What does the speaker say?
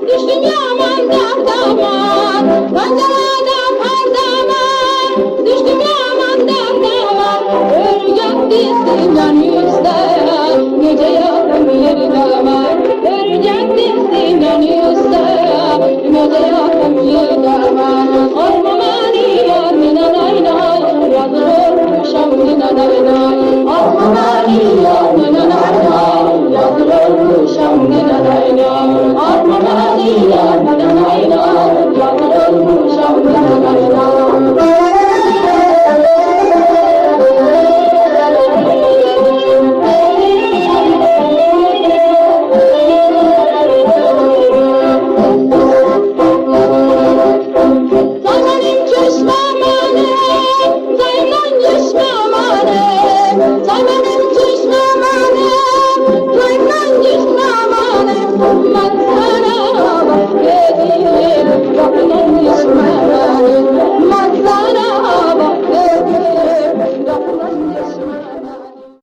Düştüm yaman dardama, pancarada pardama. Düştüm yaman dardama, örgek dizdiğinden yüzde. Gece yakın yerdama, örgek dizdiğinden yüzde. Gece yakın yerdama. Ormamani yarmina naynay, yazılırmışam yine naynay. Ormamani yarmina naynay, yazılırmışam yine naynay. Ormamani yarmina naynay, yazılırmışam yine naynay. Manzara bak geliyor,